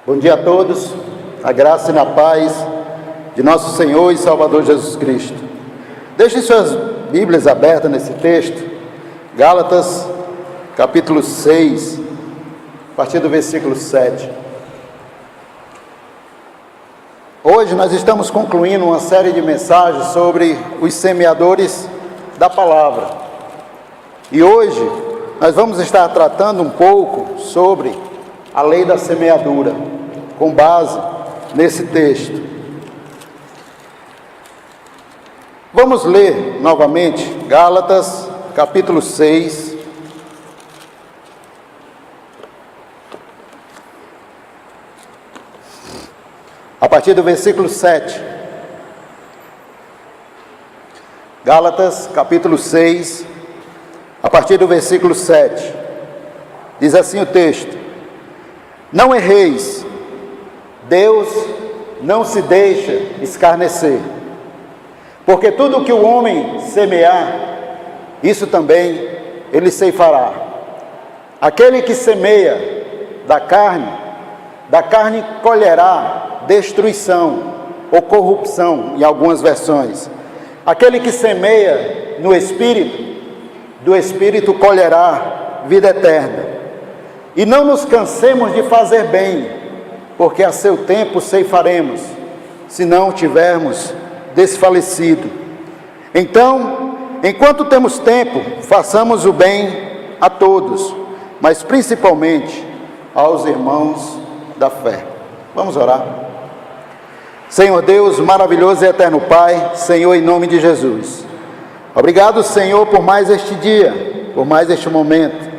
Bom dia a todos, a graça e na paz de nosso Senhor e Salvador Jesus Cristo. Deixem suas Bíblias abertas nesse texto, Gálatas, capítulo 6, a partir do versículo 7. Hoje nós estamos concluindo uma série de mensagens sobre os semeadores da palavra. E hoje nós vamos estar tratando um pouco sobre a lei da semeadura, com base nesse texto. Vamos ler novamente Gálatas, capítulo 6, a partir do versículo 7. Gálatas, capítulo 6, a partir do versículo 7. Diz assim o texto: Não erreis, Deus não se deixa escarnecer, porque tudo o que o homem semear, isso também ele ceifará. Aquele que semeia da carne colherá destruição ou corrupção, em algumas versões. Aquele que semeia no Espírito, do Espírito colherá vida eterna. E não nos cansemos de fazer bem, porque a seu tempo ceifaremos, se não tivermos desfalecido. Então, enquanto temos tempo, façamos o bem a todos, mas principalmente aos irmãos da fé. Vamos orar. Senhor Deus, maravilhoso e eterno Pai, Senhor, em nome de Jesus. Obrigado, Senhor, por mais este dia, por mais este momento,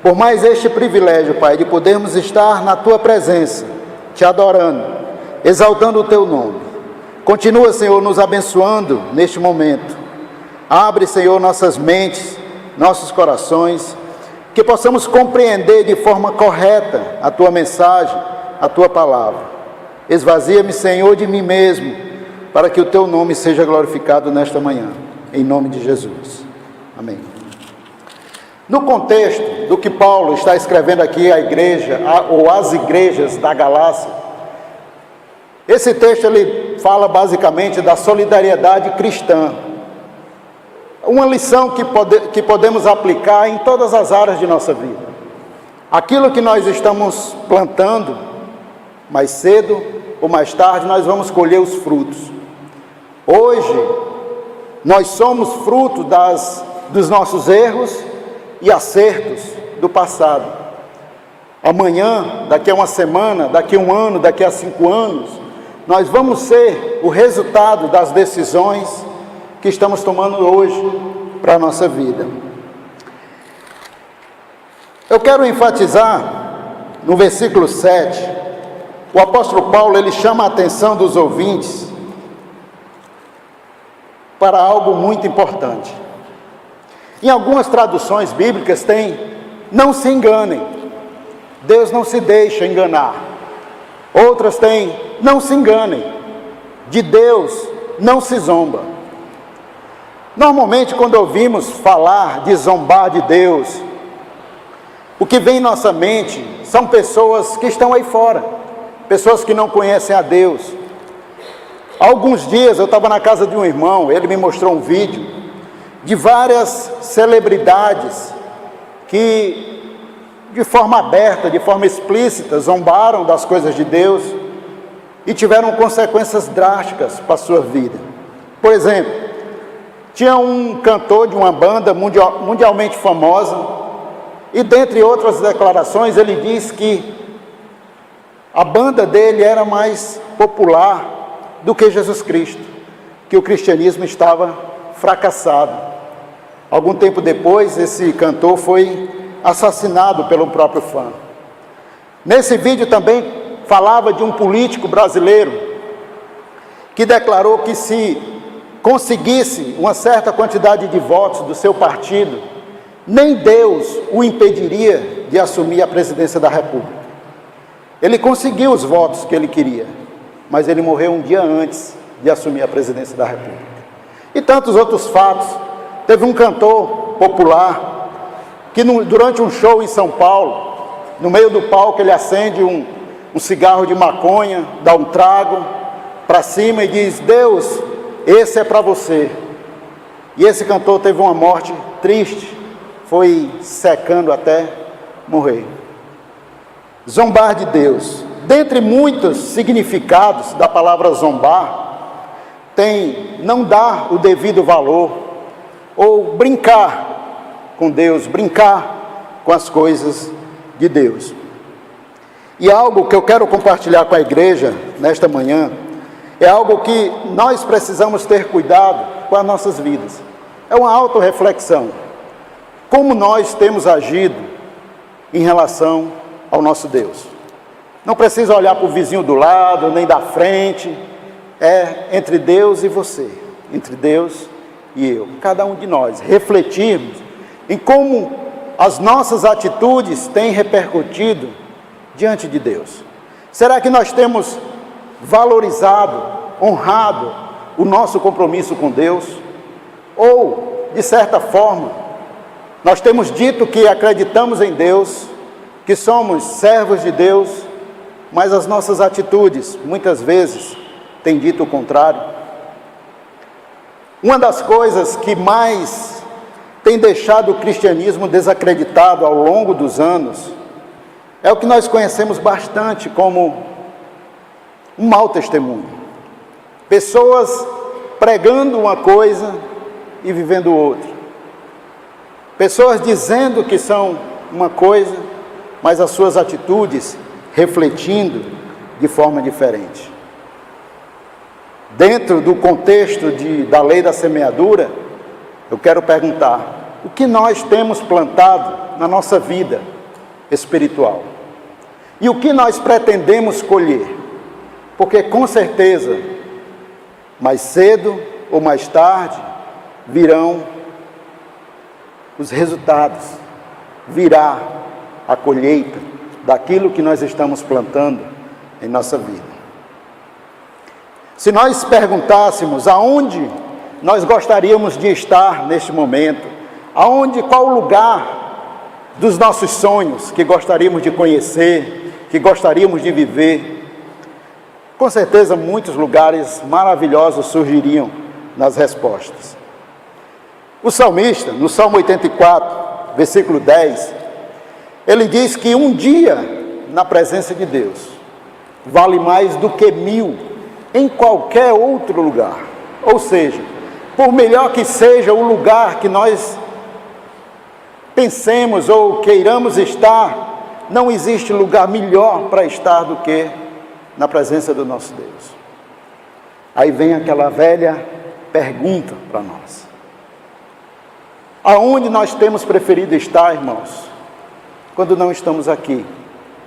por mais este privilégio, Pai, de podermos estar na Tua presença, Te adorando, exaltando o Teu nome. Continua, Senhor, nos abençoando neste momento. Abre, Senhor, nossas mentes, nossos corações, que possamos compreender de forma correta a Tua mensagem, a Tua palavra. Esvazia-me, Senhor, de mim mesmo, para que o Teu nome seja glorificado nesta manhã, em nome de Jesus. Amém. No contexto do que Paulo está escrevendo aqui à igreja, ou às igrejas da Galácia, esse texto ele fala basicamente da solidariedade cristã. Uma lição que podemos aplicar em todas as áreas de nossa vida. Aquilo que nós estamos plantando, mais cedo ou mais tarde, nós vamos colher os frutos. Hoje, nós somos fruto dos nossos erros e acertos do passado. Amanhã, daqui a uma semana, daqui a um ano, daqui a 5 anos, nós vamos ser o resultado das decisões que estamos tomando hoje para a nossa vida. Eu quero enfatizar no versículo 7, o apóstolo Paulo ele chama a atenção dos ouvintes para algo muito importante. Em algumas traduções bíblicas tem: não se enganem, Deus não se deixa enganar. Outras têm: não se enganem, de Deus não se zomba. Normalmente, quando ouvimos falar de zombar de Deus, o que vem em nossa mente são pessoas que estão aí fora, pessoas que não conhecem a Deus. Há alguns dias eu estava na casa de um irmão, ele me mostrou um vídeo de várias celebridades que, de forma aberta, de forma explícita, zombaram das coisas de Deus e tiveram consequências drásticas para a sua vida. Por exemplo, tinha um cantor de uma banda mundialmente famosa e, dentre outras declarações, ele diz que a banda dele era mais popular do que Jesus Cristo, que o cristianismo estava fracassado. Algum tempo depois, esse cantor foi assassinado pelo próprio fã. Nesse vídeo também falava de um político brasileiro que declarou que se conseguisse uma certa quantidade de votos do seu partido, nem Deus o impediria de assumir a presidência da República. Ele conseguiu os votos que ele queria, mas ele morreu um dia antes de assumir a presidência da República. E tantos outros fatos. Teve um cantor popular que durante um show em São Paulo, no meio do palco ele acende um cigarro de maconha, dá um trago para cima e diz: Deus, esse é para você. E esse cantor teve uma morte triste, foi secando até morrer. Zombar de Deus. Dentre muitos significados da palavra zombar, tem não dar o devido valor, ou brincar com Deus, brincar com as coisas de Deus. E algo que eu quero compartilhar com a igreja nesta manhã, é algo que nós precisamos ter cuidado com as nossas vidas. É uma autorreflexão. Como nós temos agido em relação ao nosso Deus. Não precisa olhar para o vizinho do lado, nem da frente. É entre Deus e você, entre Deus e eu. Cada um de nós refletirmos em como as nossas atitudes têm repercutido diante de Deus. Será que nós temos valorizado, honrado o nosso compromisso com Deus? Ou, de certa forma, nós temos dito que acreditamos em Deus, que somos servos de Deus, mas as nossas atitudes, muitas vezes, têm dito o contrário? Uma das coisas que mais tem deixado o cristianismo desacreditado ao longo dos anos, é o que nós conhecemos bastante como um mau testemunho. Pessoas pregando uma coisa e vivendo outra. Pessoas dizendo que são uma coisa, mas as suas atitudes refletindo de forma diferente. Dentro do contexto da lei da semeadura, eu quero perguntar: o que nós temos plantado na nossa vida espiritual? E o que nós pretendemos colher? Porque com certeza, mais cedo ou mais tarde, virão os resultados, virá a colheita daquilo que nós estamos plantando em nossa vida. Se nós perguntássemos aonde nós gostaríamos de estar neste momento, qual lugar dos nossos sonhos que gostaríamos de conhecer, que gostaríamos de viver, com certeza muitos lugares maravilhosos surgiriam nas respostas. O salmista, no Salmo 84, versículo 10, ele diz que um dia na presença de Deus vale mais do que 1000 em qualquer outro lugar. Ou seja, por melhor que seja o lugar que nós pensemos ou queiramos estar, não existe lugar melhor para estar do que na presença do nosso Deus. Aí vem aquela velha pergunta para nós: aonde nós temos preferido estar, irmãos, quando não estamos aqui,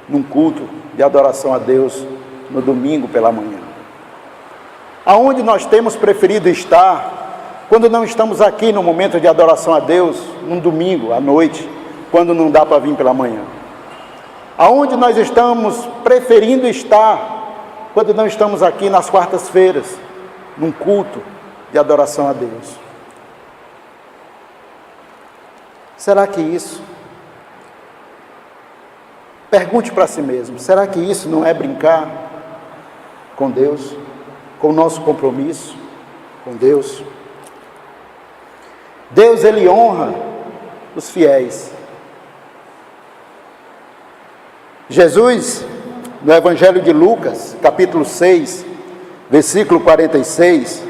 num culto de adoração a Deus, no domingo pela manhã? Aonde nós temos preferido estar, quando não estamos aqui no momento de adoração a Deus, num domingo à noite, quando não dá para vir pela manhã? Aonde nós estamos preferindo estar, quando não estamos aqui nas quartas-feiras, num culto de adoração a Deus? Será que isso, pergunte para si mesmo, será que isso não é brincar com Deus, com o nosso compromisso com Deus? Deus, Ele honra os fiéis. Jesus, no Evangelho de Lucas, capítulo 6, versículo 46,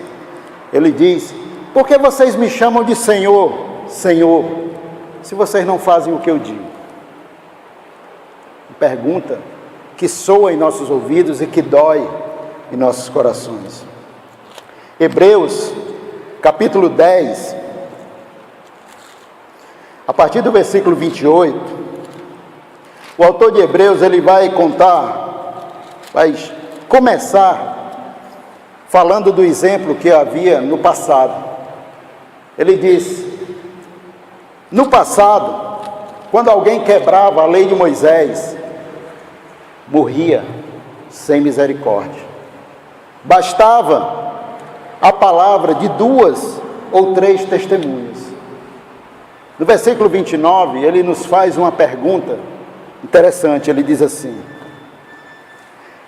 ele diz: por que vocês me chamam de Senhor, Senhor, se vocês não fazem o que eu digo? Pergunta que soa em nossos ouvidos e que dói em nossos corações. Hebreus, capítulo 10, a partir do versículo 28, o autor de Hebreus, ele vai começar falando do exemplo que havia no passado. Ele diz: no passado, quando alguém quebrava a lei de Moisés, morria sem misericórdia. Bastava a palavra de 2 ou 3 testemunhas. No versículo 29, ele nos faz uma pergunta interessante. Ele diz assim: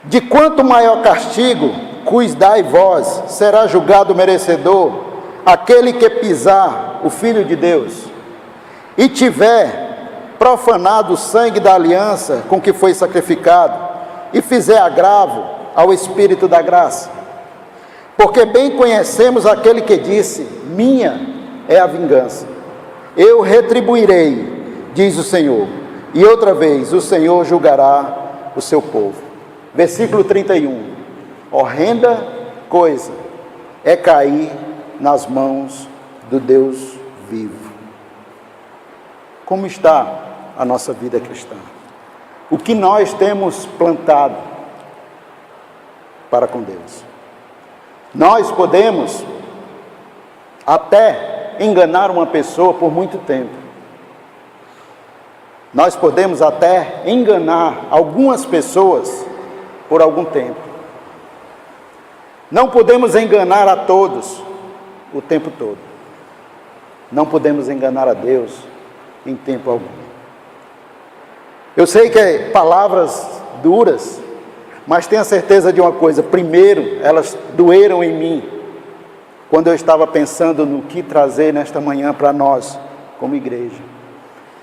De quanto maior castigo, quis dai vós, será julgado merecedor aquele que pisar o Filho de Deus e tiver profanado o sangue da aliança com que foi sacrificado e fizer agravo ao Espírito da graça. Porque bem conhecemos aquele que disse, minha é a vingança, eu retribuirei, diz o Senhor. E outra vez o Senhor julgará o seu povo. Versículo 31. Horrenda coisa é cair nas mãos do Deus vivo. Como está a nossa vida cristã? O que nós temos plantado para com Deus? Nós podemos até enganar uma pessoa por muito tempo. Nós podemos até enganar algumas pessoas por algum tempo. Não podemos enganar a todos o tempo todo. Não podemos enganar a Deus em tempo algum. Eu sei que é palavras duras, mas tenha certeza de uma coisa: primeiro, elas doeram em mim, quando eu estava pensando no que trazer nesta manhã para nós, como igreja.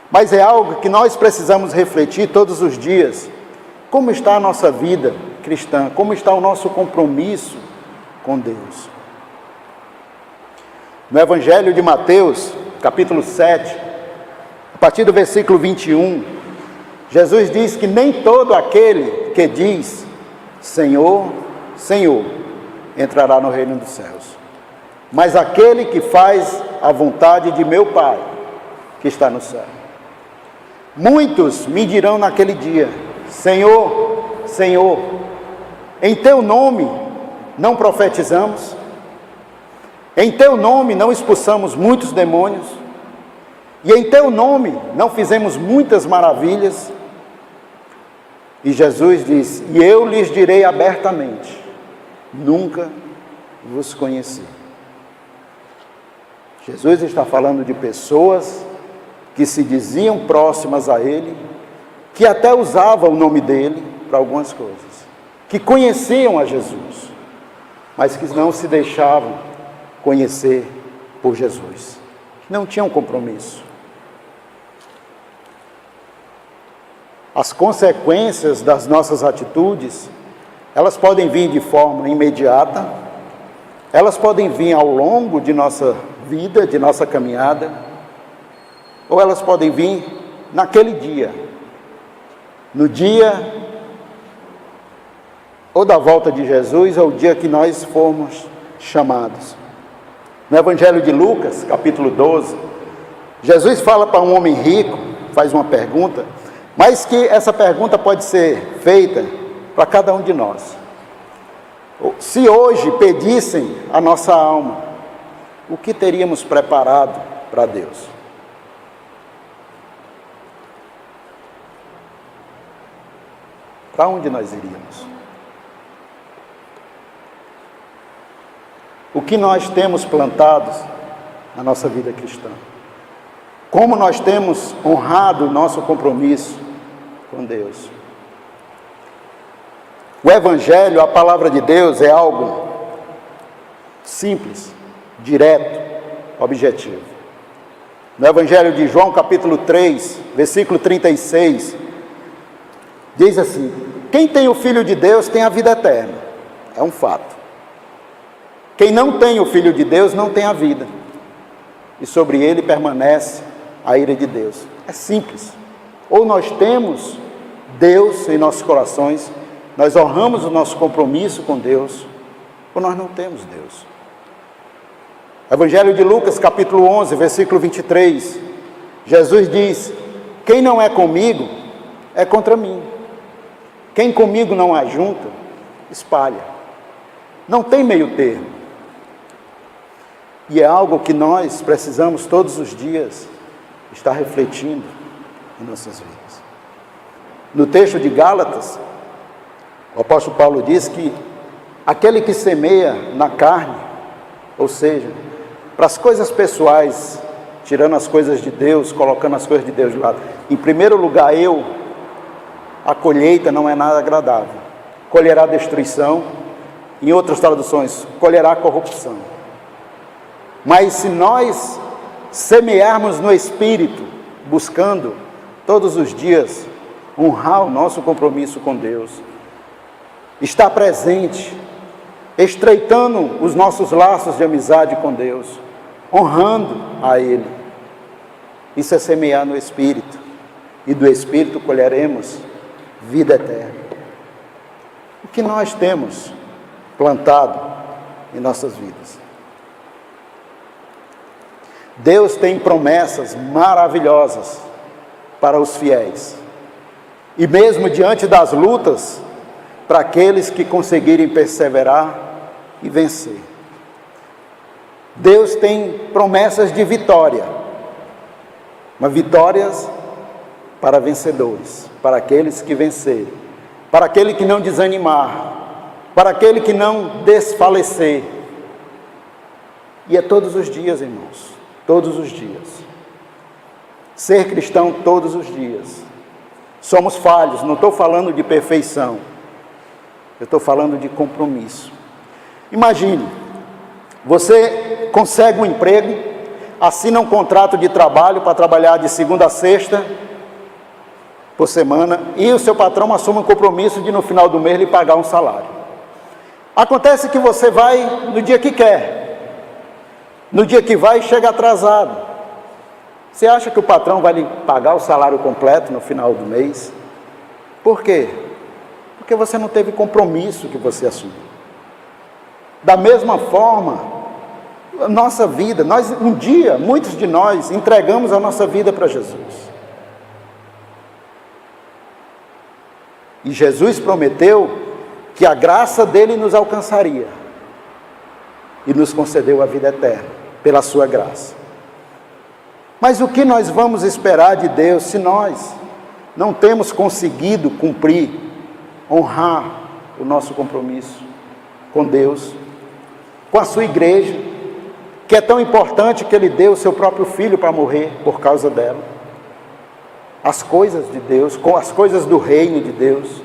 Mas é algo que nós precisamos refletir todos os dias. Como está a nossa vida cristã? Como está o nosso compromisso com Deus? No Evangelho de Mateus, capítulo 7, a partir do versículo 21, Jesus diz que nem todo aquele que diz Senhor, Senhor, entrará no reino dos céus, mas aquele que faz a vontade de meu Pai, que está no céu. Muitos me dirão naquele dia, Senhor, Senhor, em teu nome não profetizamos? Em teu nome não expulsamos muitos demônios? E em teu nome não fizemos muitas maravilhas? E Jesus diz, e eu lhes direi abertamente, nunca vos conheci. Jesus está falando de pessoas que se diziam próximas a Ele, que até usavam o nome dEle para algumas coisas, que conheciam a Jesus, mas que não se deixavam conhecer por Jesus, não tinham compromisso. As consequências das nossas atitudes, elas podem vir de forma imediata, elas podem vir ao longo de nossa vida, de nossa caminhada, ou elas podem vir naquele dia, no dia ou da volta de Jesus, ou o dia que nós formos chamados. No Evangelho de Lucas, capítulo 12, Jesus fala para um homem rico, faz uma pergunta, mas que essa pergunta pode ser feita para cada um de nós. Se hoje pedissem a nossa alma, o que teríamos preparado para Deus? Para onde nós iríamos? O que nós temos plantado na nossa vida cristã? Como nós temos honrado o nosso compromisso com Deus? O Evangelho, a palavra de Deus, é algo simples, direto, objetivo. No Evangelho de João, capítulo 3, versículo 36, diz assim, quem tem o Filho de Deus tem a vida eterna. É um fato. Quem não tem o Filho de Deus não tem a vida. E sobre ele permanece a ira de Deus. É simples. Ou nós temos Deus em nossos corações, nós honramos o nosso compromisso com Deus, ou nós não temos Deus. Evangelho de Lucas, capítulo 11, versículo 23, Jesus diz, quem não é comigo, é contra mim. Quem comigo não ajunta, espalha. Não tem meio termo. E é algo que nós precisamos todos os dias estar refletindo em nossas vidas. No texto de Gálatas, o apóstolo Paulo diz que aquele que semeia na carne, ou seja, para as coisas pessoais, tirando as coisas de Deus, colocando as coisas de Deus de lado. Em primeiro lugar, a colheita não é nada agradável. colherá destruição. Em outras traduções, colherá corrupção. Mas se nós semearmos no Espírito, buscando todos os dias honrar o nosso compromisso com Deus, estar presente, estreitando os nossos laços de amizade com Deus, honrando a Ele, isso é semear no Espírito, e do Espírito colheremos vida eterna. O que nós temos plantado em nossas vidas? Deus tem promessas maravilhosas para os fiéis, e mesmo diante das lutas, para aqueles que conseguirem perseverar e vencer. Deus tem promessas de vitória, mas vitórias para vencedores, para aqueles que vencerem, para aquele que não desanimar, para aquele que não desfalecer. E é todos os dias, irmãos, todos os dias. Ser cristão todos os dias. Somos falhos, não estou falando de perfeição, eu estou falando de compromisso. Imagine, você consegue um emprego, assina um contrato de trabalho para trabalhar de segunda a sexta por semana, e o seu patrão assume um compromisso de no final do mês lhe pagar um salário. Acontece que você vai no dia que quer, no dia que vai chega atrasado. Você acha que o patrão vai lhe pagar o salário completo no final do mês? Por quê? Porque você não teve compromisso que você assumiu. Da mesma forma, a nossa vida, um dia, muitos de nós entregamos a nossa vida para Jesus. E Jesus prometeu que a graça dele nos alcançaria e nos concedeu a vida eterna pela sua graça. Mas o que nós vamos esperar de Deus se nós não temos conseguido cumprir, honrar o nosso compromisso com Deus, com a sua igreja, que é tão importante que Ele deu o seu próprio filho para morrer por causa dela? As coisas de Deus, com as coisas do reino de Deus.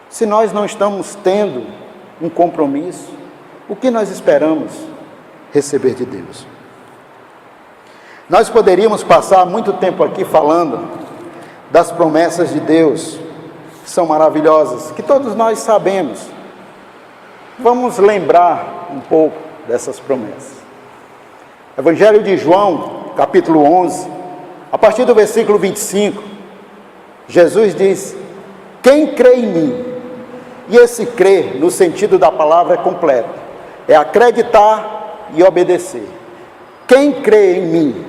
Se nós não estamos tendo um compromisso, o que nós esperamos receber de Deus? Nós poderíamos passar muito tempo aqui falando das promessas de Deus, que são maravilhosas, que todos nós sabemos. Vamos lembrar um pouco dessas promessas. Evangelho de João, capítulo 11, a partir do versículo 25, Jesus diz: quem crê em mim, e esse crer, no sentido da palavra, é completo, é acreditar e obedecer. Quem crê em mim,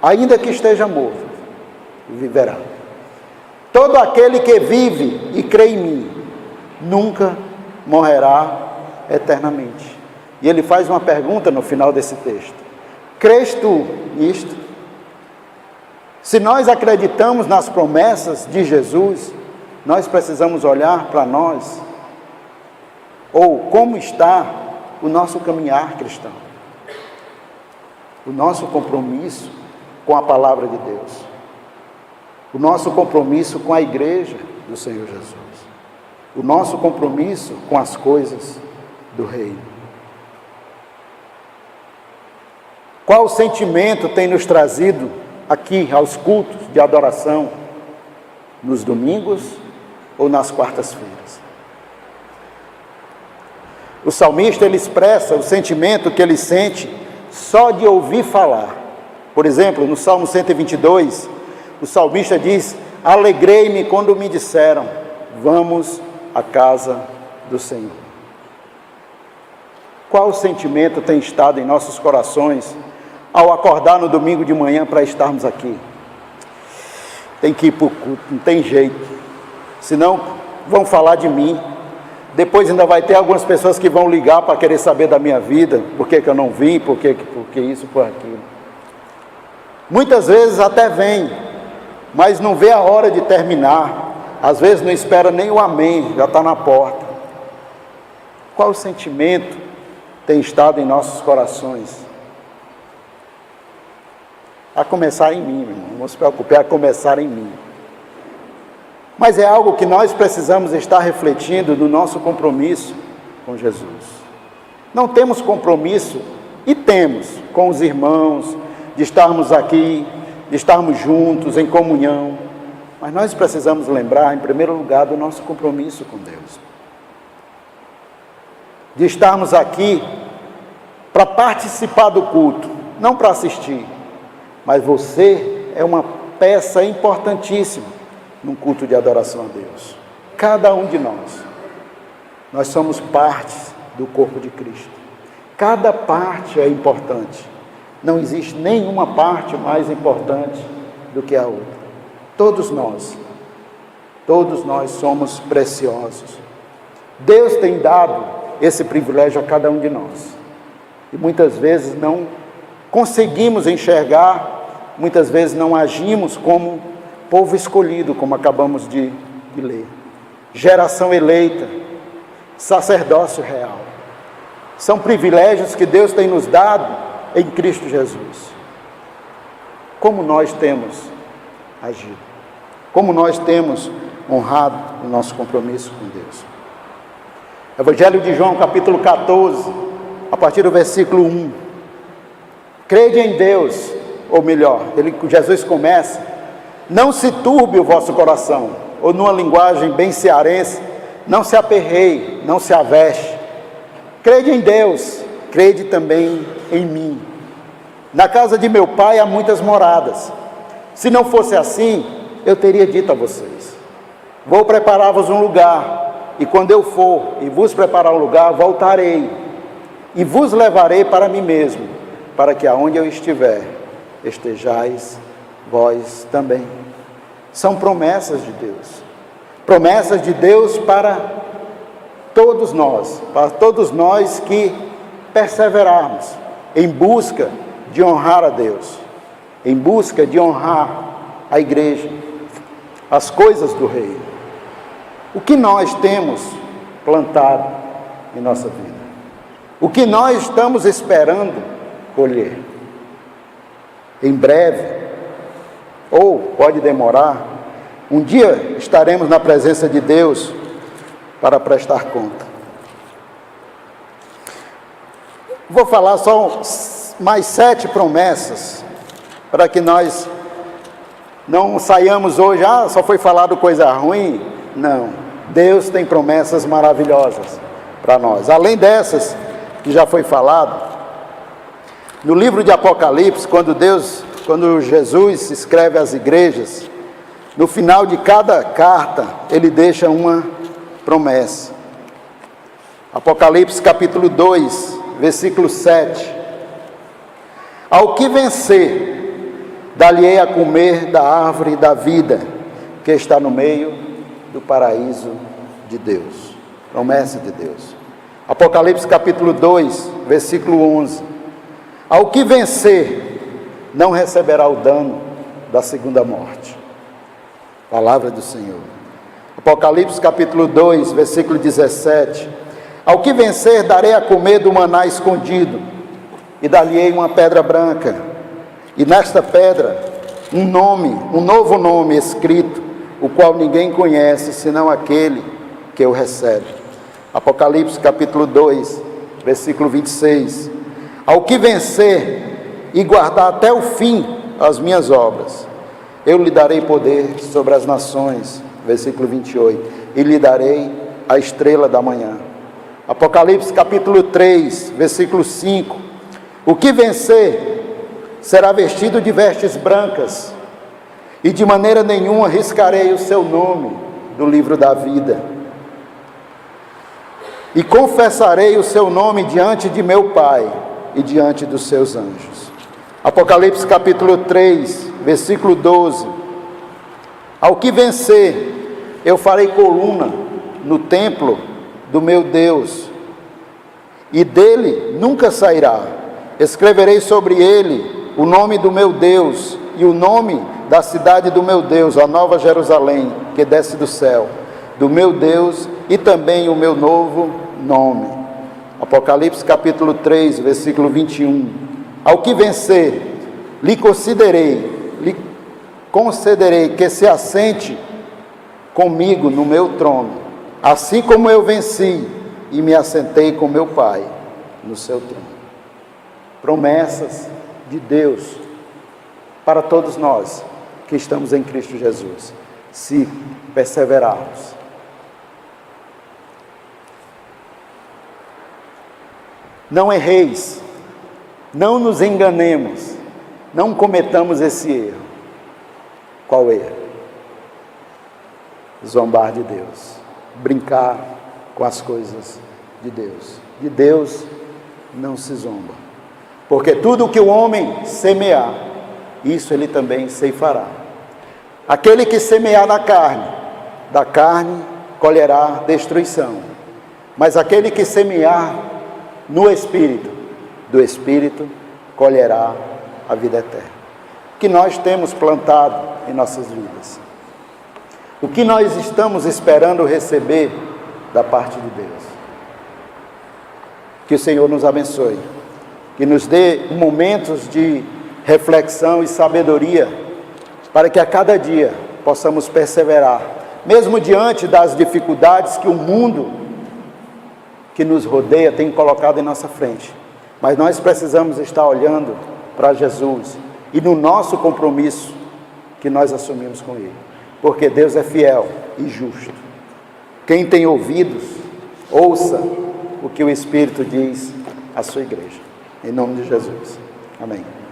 ainda que esteja morto, viverá. Todo aquele que vive e crê em mim, nunca morrerá eternamente. E ele faz uma pergunta no final desse texto: crês tu nisto? Se nós acreditamos nas promessas de Jesus, nós precisamos olhar para nós, ou como está o nosso caminhar cristão, o nosso compromisso com a palavra de Deus, o nosso compromisso com a igreja do Senhor Jesus, o nosso compromisso com as coisas do reino. Qual sentimento tem nos trazido aqui aos cultos de adoração, nos domingos ou nas quartas-feiras? O salmista, ele expressa o sentimento que ele sente só de ouvir falar. Por exemplo, no Salmo 122, o salmista diz: alegrei-me quando me disseram, vamos à casa do Senhor. Qual sentimento tem estado em nossos corações ao acordar no domingo de manhã para estarmos aqui? Tem que ir para o culto, não tem jeito, senão vão falar de mim. Depois ainda vai ter algumas pessoas que vão ligar para querer saber da minha vida, por que eu não vim, por que isso, por aquilo. Muitas vezes até vem, mas não vê a hora de terminar. Às vezes não espera nem o amém, já está na porta. Qual sentimento tem estado em nossos corações? A começar em mim, meu irmão. Não se preocupe, a começar em mim. mas é algo que nós precisamos estar refletindo no nosso compromisso com Jesus. Não temos compromisso, e temos, com os irmãos, de estarmos aqui, de estarmos juntos, em comunhão, mas nós precisamos lembrar, em primeiro lugar, do nosso compromisso com Deus. De estarmos aqui para participar do culto, não para assistir, mas você é uma peça importantíssima num culto de adoração a Deus. Cada um de nós somos partes do corpo de Cristo. Cada parte é importante. Não existe nenhuma parte mais importante do que a outra. Todos nós somos preciosos. Deus tem dado esse privilégio a cada um de nós. E muitas vezes não conseguimos enxergar, muitas vezes não agimos como povo escolhido, como acabamos de ler. Geração eleita, sacerdócio real. São privilégios que Deus tem nos dado em Cristo Jesus. Como nós temos agido? Como nós temos honrado o nosso compromisso com Deus? Evangelho de João, capítulo 14, a partir do versículo 1. Crede em Deus, ou melhor, Jesus começa: não se turbe o vosso coração, ou numa linguagem bem cearense, não se aperreie, não se aveste. Crede em Deus, crede também em mim. Na casa de meu pai há muitas moradas. Se não fosse assim, eu teria dito a vocês: vou preparar-vos um lugar, e quando eu for e vos preparar um lugar, voltarei, e vos levarei para mim mesmo, para que aonde eu estiver, estejais vós também. São promessas de Deus para todos nós que perseverarmos em busca de honrar a Deus, em busca de honrar a igreja, as coisas do reino. O que nós temos plantado em nossa vida? O que nós estamos esperando colher? Em breve, ou pode demorar, um dia estaremos na presença de Deus para prestar conta. Vou falar só mais 7 promessas, para que nós não saiamos hoje, só foi falado coisa ruim. Não, Deus tem promessas maravilhosas para nós. Além dessas que já foi falado, no livro de Apocalipse, quando Jesus escreve às igrejas, no final de cada carta, ele deixa uma promessa. Apocalipse capítulo 2, versículo 7. Ao que vencer, dar-lhe-ei a comer da árvore da vida, que está no meio do paraíso de Deus. Promessa de Deus. Apocalipse capítulo 2, versículo 11. Ao que vencer, não receberá o dano da segunda morte. Palavra do Senhor. Apocalipse capítulo 2, versículo 17. Ao que vencer, darei a comer do maná escondido, e dar-lhe-ei uma pedra branca, e nesta pedra um novo nome escrito, o qual ninguém conhece, senão aquele que o recebe. Apocalipse capítulo 2, versículo 26. Ao que vencer e guardar até o fim as minhas obras, eu lhe darei poder sobre as nações. Versículo 28. E lhe darei a estrela da manhã. Apocalipse capítulo 3, versículo 5. O que vencer será vestido de vestes brancas, e de maneira nenhuma riscarei o seu nome do livro da vida. E confessarei o seu nome diante de meu Pai e diante dos seus anjos. Apocalipse capítulo 3, versículo 12. Ao que vencer, eu farei coluna no templo do meu Deus, e dele nunca sairá. Escreverei sobre ele o nome do meu Deus e o nome da cidade do meu Deus, a nova Jerusalém, que desce do céu, do meu Deus, e também o meu novo nome. Apocalipse capítulo 3, versículo 21. Ao que vencer, lhe concederei que se assente comigo no meu trono, assim como eu venci e me assentei com meu Pai no seu trono. Promessas de Deus para todos nós que estamos em Cristo Jesus, se perseverarmos. Não erreis, não nos enganemos, não cometamos esse erro. Qual erro? Zombar de Deus, brincar com as coisas de Deus. De Deus não se zomba, porque tudo que o homem semear, isso ele também ceifará. Aquele que semear na carne, da carne colherá destruição, mas aquele que semear no Espírito, do Espírito colherá a vida eterna. O que nós temos plantado em nossas vidas? O que nós estamos esperando receber da parte de Deus? Que o Senhor nos abençoe, que nos dê momentos de reflexão e sabedoria, para que a cada dia possamos perseverar, mesmo diante das dificuldades que o mundo que nos rodeia tem colocado em nossa frente. Mas nós precisamos estar olhando para Jesus e no nosso compromisso que nós assumimos com Ele, porque Deus é fiel e justo. Quem tem ouvidos, ouça o que o Espírito diz à sua igreja. Em nome de Jesus. Amém.